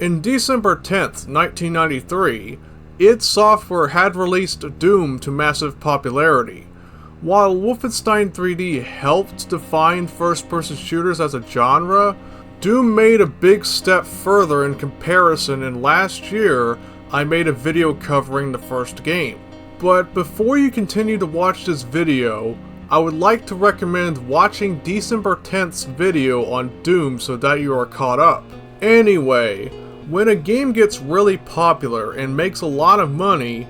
In December 10th, 1993, id Software had released Doom to massive popularity. While Wolfenstein 3D helped define first-person shooters as a genre, Doom made a big step further in comparison, and last year, I made a video covering the first game. But before you continue to watch this video, I would like to recommend watching December 10th's video on Doom so that you are caught up. Anyway, when a game gets really popular and makes a lot of money,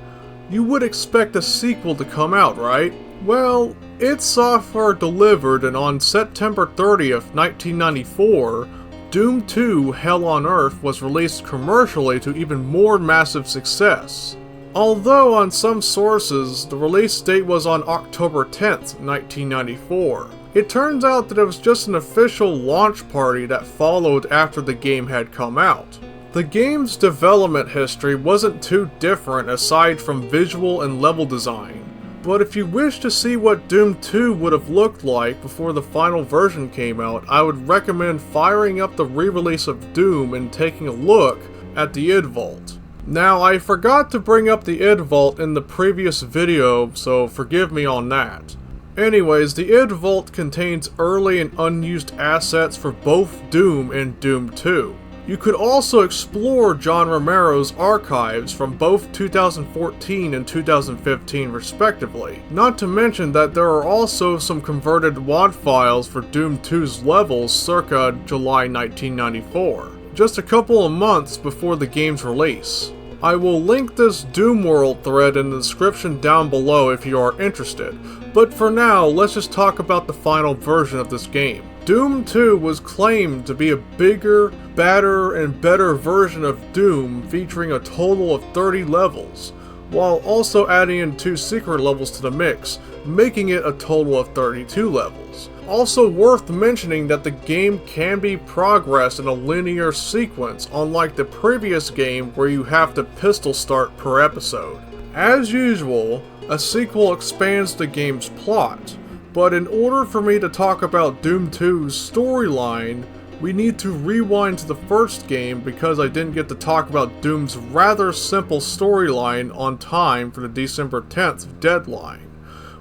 you would expect a sequel to come out, right? Well, id Software delivered, and on September 30th, 1994, Doom 2 Hell on Earth was released commercially to even more massive success. Although on some sources, the release date was on October 10th, 1994. It turns out that it was just an official launch party that followed after the game had come out. The game's development history wasn't too different aside from visual and level design, but if you wish to see what Doom 2 would have looked like before the final version came out, I would recommend firing up the re-release of Doom and taking a look at the id Vault. Now, I forgot to bring up the id Vault in the previous video, so forgive me on that. Anyways, the id Vault contains early and unused assets for both Doom and Doom 2. You could also explore John Romero's archives from both 2014 and 2015 respectively. Not to mention that there are also some converted WAD files for Doom 2's levels circa July 1994, just a couple of months before the game's release. I will link this Doom World thread in the description down below if you are interested, but for now, let's just talk about the final version of this game. Doom 2 was claimed to be a bigger, badder, and better version of Doom featuring a total of 30 levels, while also adding in 2 secret levels to the mix, making it a total of 32 levels. Also worth mentioning that the game can be progressed in a linear sequence, unlike the previous game where you have to pistol start per episode. As usual, a sequel expands the game's plot, but in order for me to talk about Doom 2's storyline, we need to rewind to the first game because I didn't get to talk about Doom's rather simple storyline on time for the December 10th deadline,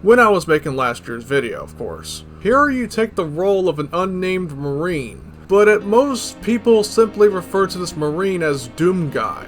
when I was making last year's video, of course. Here you take the role of an unnamed Marine, but at most people simply refer to this Marine as Doom Guy,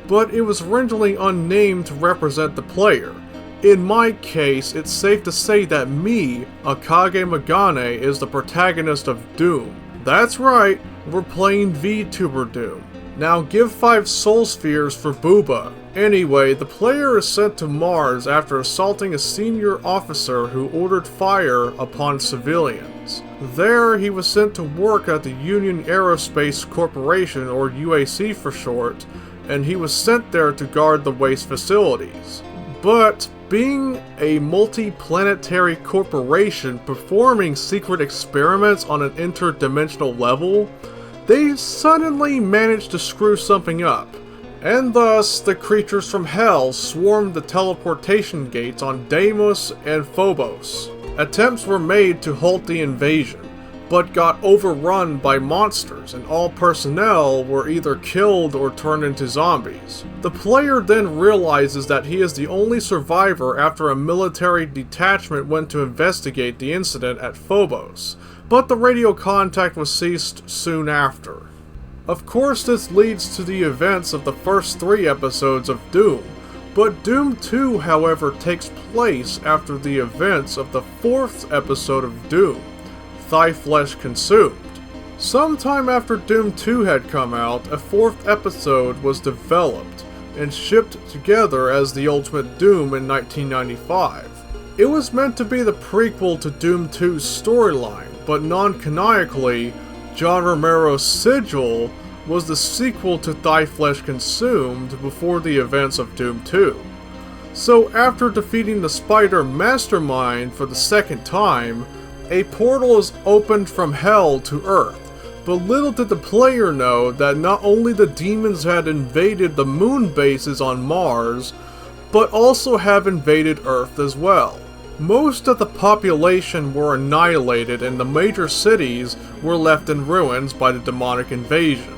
but it was originally unnamed to represent the player. In my case, it's safe to say that me, Akage Magane, is the protagonist of Doom. That's right, we're playing VTuber Doom. Now give 5 soul spheres for Booba. Anyway, the player is sent to Mars after assaulting a senior officer who ordered fire upon civilians. There, he was sent to work at the Union Aerospace Corporation, or UAC for short, and he was sent there to guard the waste facilities. But being a multi-planetary corporation performing secret experiments on an interdimensional level, they suddenly managed to screw something up, and thus the creatures from Hell swarmed the teleportation gates on Deimos and Phobos. Attempts were made to halt the invasion, but got overrun by monsters, and all personnel were either killed or turned into zombies. The player then realizes that he is the only survivor after a military detachment went to investigate the incident at Phobos, but the radio contact was ceased soon after. Of course, this leads to the events of the first 3 episodes of Doom, but Doom 2, however, takes place after the events of the 4th episode of Doom, Thy Flesh Consumed. Sometime after Doom 2 had come out, a 4th episode was developed and shipped together as the Ultimate Doom in 1995. It was meant to be the prequel to Doom 2's storyline, but non-canonically, John Romero's Sigil was the sequel to Thy Flesh Consumed before the events of Doom 2. So after defeating the Spider Mastermind for the 2nd time, a portal is opened from Hell to Earth, but little did the player know that not only the demons had invaded the moon bases on Mars, but also have invaded Earth as well. Most of the population were annihilated and the major cities were left in ruins by the demonic invasion.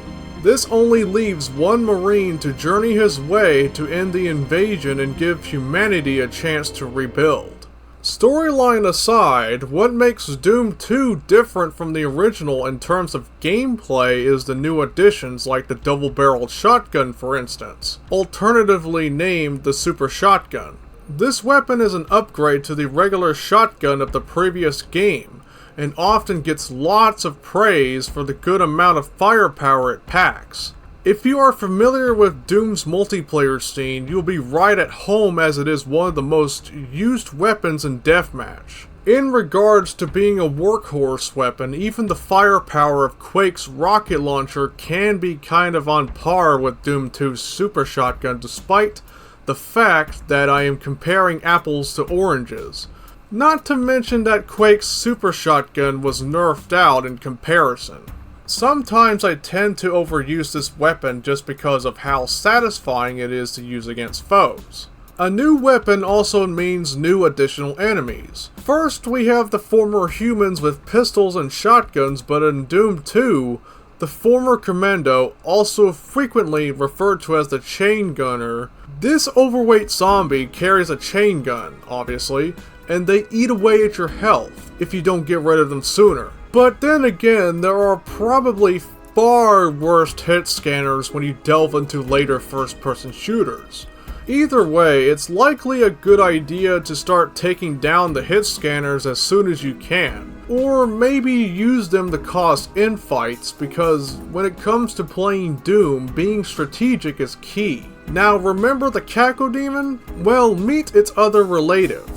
This only leaves one Marine to journey his way to end the invasion and give humanity a chance to rebuild. Storyline aside, what makes Doom 2 different from the original in terms of gameplay is the new additions like the double-barreled shotgun, for instance, alternatively named the Super Shotgun. This weapon is an upgrade to the regular shotgun of the previous game, and often gets lots of praise for the good amount of firepower it packs. If you are familiar with Doom's multiplayer scene, you'll be right at home as it is one of the most used weapons in Deathmatch. In regards to being a workhorse weapon, even the firepower of Quake's rocket launcher can be kind of on par with Doom 2's Super Shotgun, despite the fact that I am comparing apples to oranges. Not to mention that Quake's Super Shotgun was nerfed out in comparison. Sometimes I tend to overuse this weapon just because of how satisfying it is to use against foes. A new weapon also means new additional enemies. First, we have the former humans with pistols and shotguns, but in Doom 2, the former commando, also frequently referred to as the chain gunner. This overweight zombie carries a chain gun, obviously, and they eat away at your health if you don't get rid of them sooner. But then again, there are probably far worse hit scanners when you delve into later first-person shooters. Either way, it's likely a good idea to start taking down the hit scanners as soon as you can. Or maybe use them to cause infights, because when it comes to playing Doom, being strategic is key. Now remember the Cacodemon? Well, meet its other relative,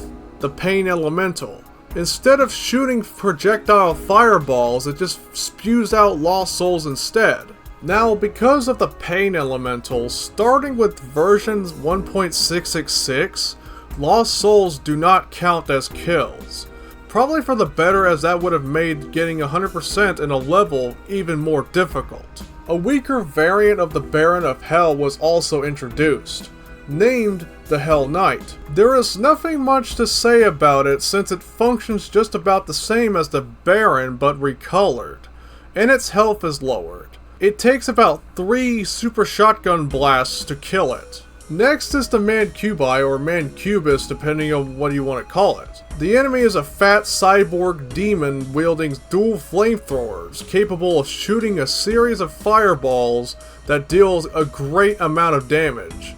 the Pain Elemental. Instead of shooting projectile fireballs, it just spews out lost souls instead. Now, because of the Pain Elemental, starting with versions 1.666, lost souls do not count as kills. Probably for the better, as that would have made getting 100% in a level even more difficult. A weaker variant of the Baron of Hell was also introduced, named the Hell Knight. There is nothing much to say about it since it functions just about the same as the Baron but recolored, and its health is lowered. It takes about 3 super shotgun blasts to kill it. Next is the Mancubi, or Mancubus depending on what you want to call it. The enemy is a fat cyborg demon wielding dual flamethrowers, capable of shooting a series of fireballs that deals a great amount of damage.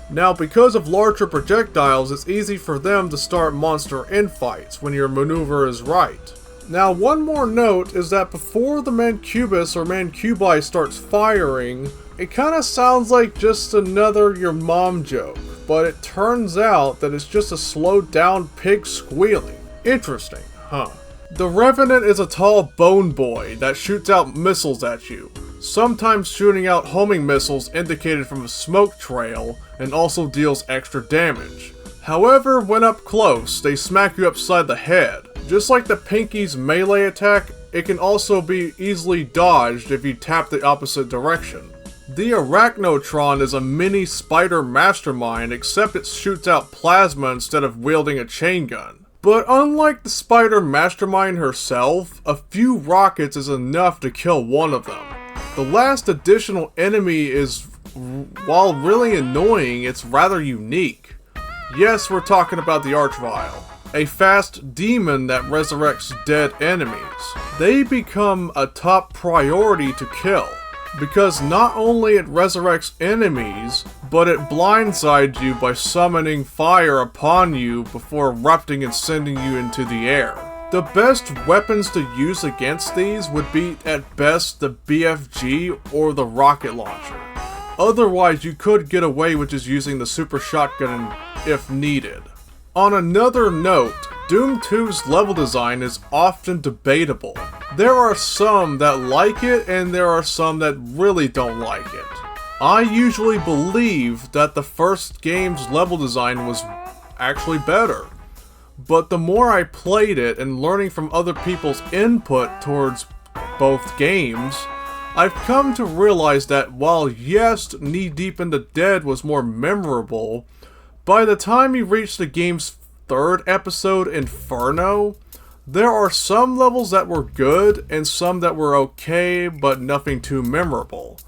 Now, because of larger projectiles, it's easy for them to start monster infights when your maneuver is right. Now, one more note is that before the Mancubus or Mancubi starts firing, it kinda sounds like just another your mom joke, but it turns out that it's just a slowed down pig squealing. Interesting, huh? The Revenant is a tall bone boy that shoots out missiles at you, sometimes shooting out homing missiles indicated from a smoke trail, and also deals extra damage. However, when up close, they smack you upside the head. Just like the Pinky's melee attack, it can also be easily dodged if you tap the opposite direction. The Arachnotron is a mini spider mastermind, except it shoots out plasma instead of wielding a chain gun. But unlike the spider mastermind herself, a few rockets is enough to kill one of them. The last additional enemy is, while really annoying, it's rather unique. Yes, we're talking about the Archvile, a fast demon that resurrects dead enemies. They become a top priority to kill, because not only it resurrects enemies, but it blindsides you by summoning fire upon you before erupting and sending you into the air. The best weapons to use against these would be at best the BFG or the rocket launcher. Otherwise, you could get away with just using the super shotgun if needed. On another note, Doom 2's level design is often debatable. There are some that like it, and there are some that really don't like it. I usually believe that the first game's level design was actually better. But the more I played it and learning from other people's input towards both games, I've come to realize that while yes, Knee Deep in the Dead was more memorable, by the time you reach the game's third episode, Inferno, there are some levels that were good and some that were okay but nothing too memorable.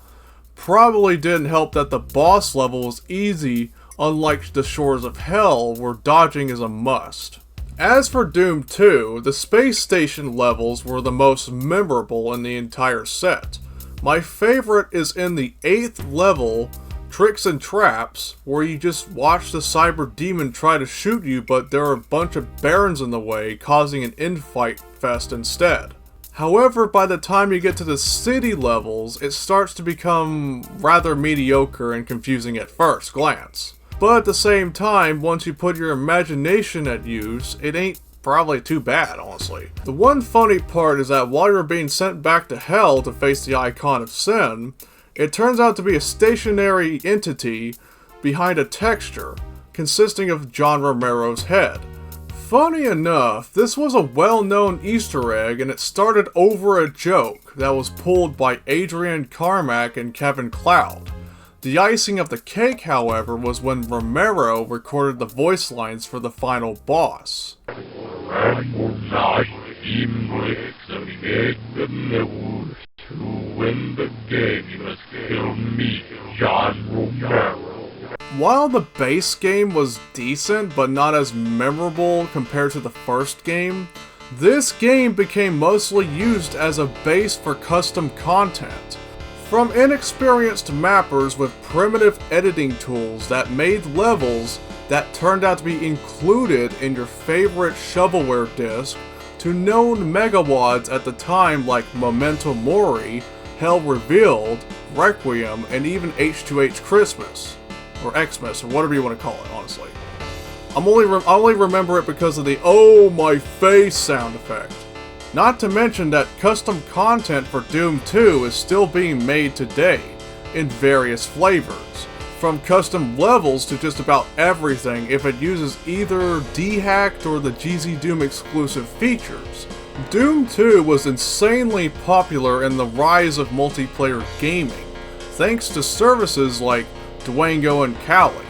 Probably didn't help that the boss level was easy, unlike the Shores of Hell, where dodging is a must. As for Doom 2, the space station levels were the most memorable in the entire set. My favorite is in the 8th level, Tricks and Traps, where you just watch the cyber demon try to shoot you, but there are a bunch of barons in the way, causing an infight fest instead. However, by the time you get to the city levels, it starts to become rather mediocre and confusing at first glance. But at the same time, once you put your imagination at use, it ain't probably too bad, honestly. The one funny part is that while you're being sent back to hell to face the Icon of Sin, it turns out to be a stationary entity behind a texture, consisting of John Romero's head. Funny enough, this was a well-known Easter egg, and it started over a joke that was pulled by Adrian Carmack and Kevin Cloud. The icing of the cake, however, was when Romero recorded the voice lines for the final boss. To win the game, you must kill me, John Romero. While the base game was decent, but not as memorable compared to the first game, this game became mostly used as a base for custom content. From inexperienced mappers with primitive editing tools that made levels that turned out to be included in your favorite shovelware disc, to known megawads at the time like Memento Mori, Hell Revealed, Requiem, and even H2H Christmas. Or Xmas, or whatever you want to call it, honestly. I only remember it because of the "oh my face" sound effect. Not to mention that custom content for Doom 2 is still being made today, in various flavors. From custom levels to just about everything if it uses either dehacked or the GZ Doom exclusive features. Doom 2 was insanely popular in the rise of multiplayer gaming, thanks to services like Dwango and Kali.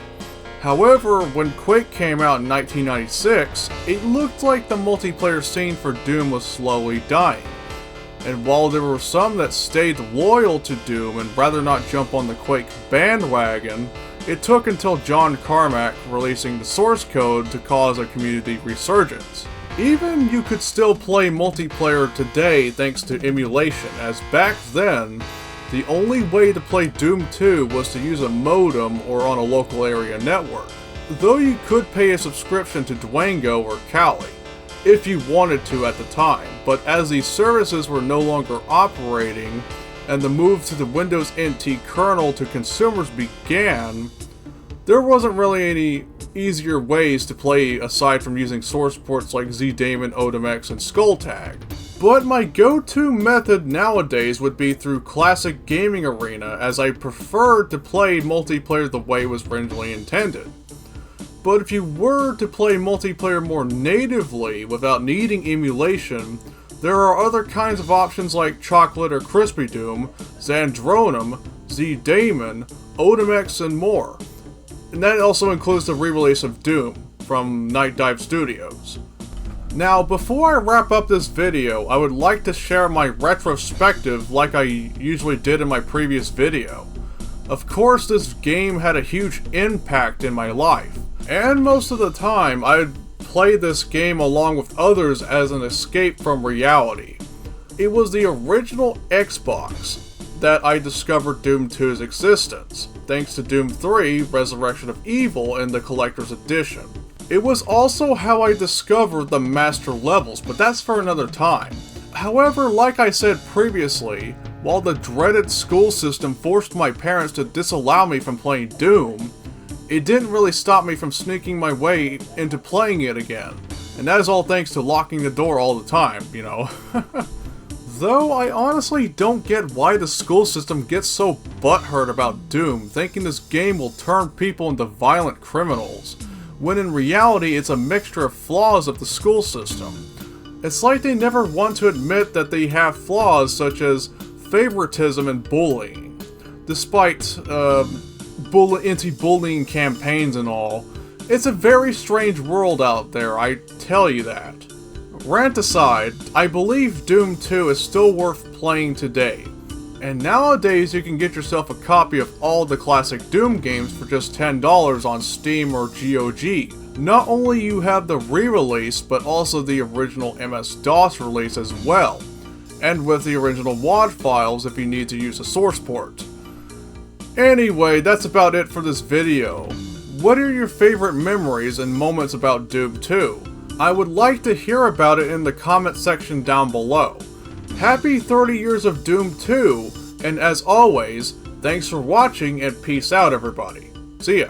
However, when Quake came out in 1996, it looked like the multiplayer scene for Doom was slowly dying. And while there were some that stayed loyal to Doom and rather not jump on the Quake bandwagon, it took until John Carmack releasing the source code to cause a community resurgence. Even you could still play multiplayer today thanks to emulation, as back then, the only way to play Doom 2 was to use a modem or on a local area network, though you could pay a subscription to Dwango or Kali, if you wanted to at the time, but as these services were no longer operating, and the move to the Windows NT kernel to consumers began, there wasn't really any easier ways to play aside from using source ports like ZDaemon, Odomex, and Skulltag. But my go-to method nowadays would be through Classic Gaming Arena, as I preferred to play multiplayer the way it was originally intended. But if you were to play multiplayer more natively without needing emulation, there are other kinds of options like Chocolate or Crispy Doom, Xandronum, ZDaemon, Odomex, and more. And that also includes the re-release of Doom from Night Dive Studios. Now, before I wrap up this video, I would like to share my retrospective like I usually did in my previous video. Of course, this game had a huge impact in my life, and most of the time, I'd play this game along with others as an escape from reality. It was the original Xbox that I discovered Doom 2's existence, thanks to Doom 3, Resurrection of Evil in the Collector's Edition. It was also how I discovered the master levels, but that's for another time. However, like I said previously, while the dreaded school system forced my parents to disallow me from playing Doom, it didn't really stop me from sneaking my way into playing it again. And that is all thanks to locking the door all the time, you know. Though I honestly don't get why the school system gets so butthurt about Doom, thinking this game will turn people into violent criminals, when in reality it's a mixture of flaws of the school system. It's like they never want to admit that they have flaws such as favoritism and bullying. Despite anti-bullying campaigns and all, it's a very strange world out there, I tell you that. Rant aside, I believe Doom 2 is still worth playing today, And nowadays you can get yourself a copy of all the classic Doom games for just $10 on Steam or GOG. Not only you have the re-release, but also the original MS-DOS release as well, and with the original WAD files if you need to use a source port. Anyway, that's about it for this video. What are your favorite memories and moments about Doom 2? I would like to hear about it in the comment section down below. Happy 30 years of Doom 2, and as always, thanks for watching and peace out everybody. See ya.